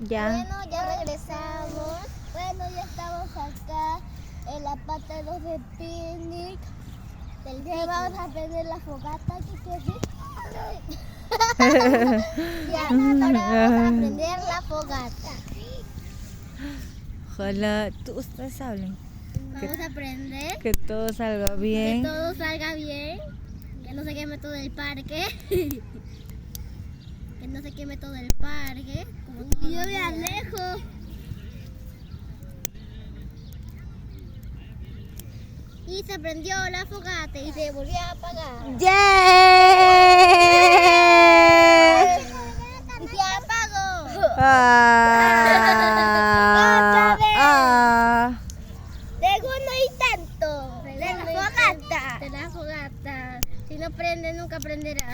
Ya. Bueno, ya regresamos. Bueno, ya estamos acá en la parte de los de picnic. Vamos a prender la fogata. ¿Qué quiere decir? Ya, ahora vamos a prender la fogata. Ojalá ustedes hablen. Vamos a prender. Que todo salga Que bien. todo salga bien. Que no se queme todo el parque. Que no se queme todo el parque. Como yo me alejo. Y se prendió la fogata y se volvió a apagar. ¡Yeah! Y se apagó. Luego no hay tanto. De la fogata. De la fogata. Si no prende, nunca prenderá.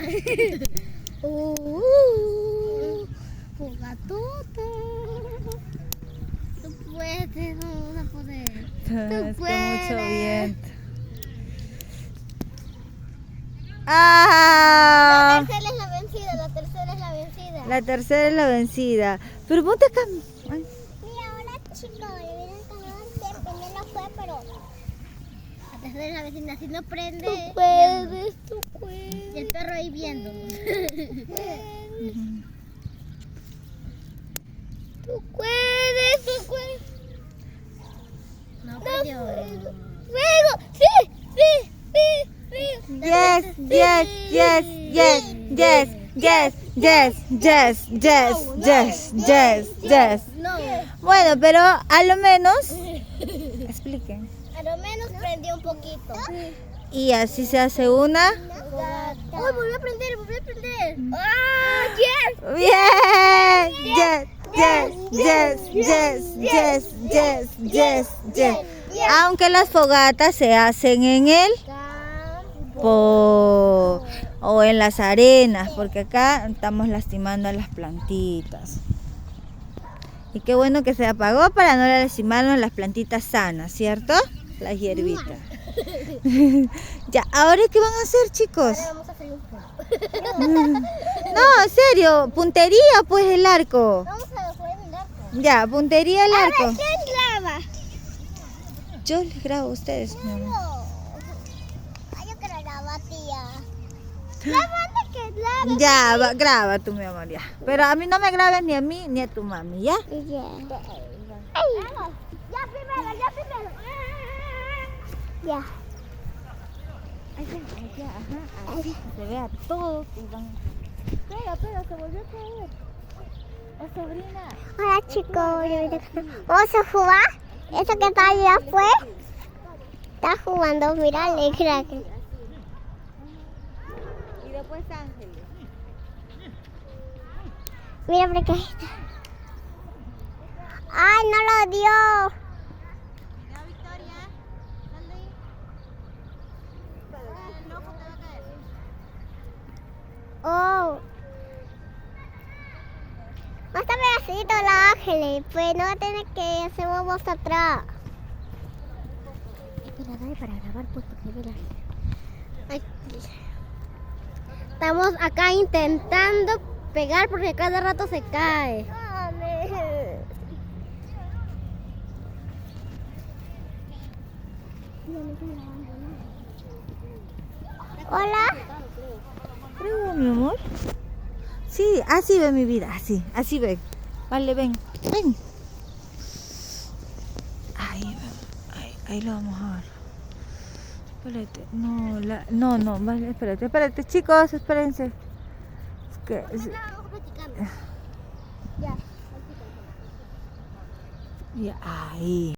Fogatota. Tú puedes, vamos a poder. Es Tú que mucho puedes. viento. La ¡Ah! tercera es la vencida, la tercera es la vencida. La tercera es la vencida. Pero ponte acá. Ay, Mira, ahora chicos, miren que primero no fue, pero la tercera es la vecina, si no prende. Tú puedes. Y el perro ahí viendo. Tú puedes. No prendió. Fuego, sí. Yes, yes, yes, yes, yes, yes, yes, yes, yes, yes, yes, yes. No, Bueno, pero a lo menos expliquen. a lo menos prendió un poquito. Y así se hace una. ¡Uy, volvió a prender! ¡Ah, yes! Bien. Yes, yes, yes, yes, yes, yes, yes, yes. Aunque las fogatas se hacen en el campo o en las arenas, porque acá estamos lastimando a las plantitas. Y qué bueno que se apagó para no lastimarnos las plantitas sanas, ¿cierto? Las hierbitas. Ya, ¿ahora qué van a hacer, chicos? Ahora vamos a hacer un juego. No, en serio, puntería pues el arco. Vamos a jugar el arco. Ya, puntería el arco. ¿Quién graba? Yo les grabo a ustedes, mi amor. Ay, yo quiero grabar, tía. Grabando que graba. Ya, graba tú, mi amor, ya. Pero a mí no me grabes ni a mí ni a tu mami, ¿ya? Ya primero. Ya. Así se vea todo. Pega, se volvió a caer. Oh, sobrina. Hola chicos, vamos a jugar. Eso que está allá fue. Está jugando, mira, crack. Y después Ángeles. Mira por qué está. ¡Ay, no lo dio! ¿Ya, Victoria? ¿Dónde? No, porque va a caer. Oh. Más pedacito la Ángeles, pues no va a tener que hacer vamos atrás. Espera, dale para grabar pues porque mira. Ay. Estamos acá intentando pegar porque cada rato se cae. Hola. Creo, mi amor. Sí, así ve mi vida, así ve. Vale, ven. Ahí lo vamos a ver. Espérate, no, vale, espérate, chicos, espérense. Es que, Ya. ya, ahí.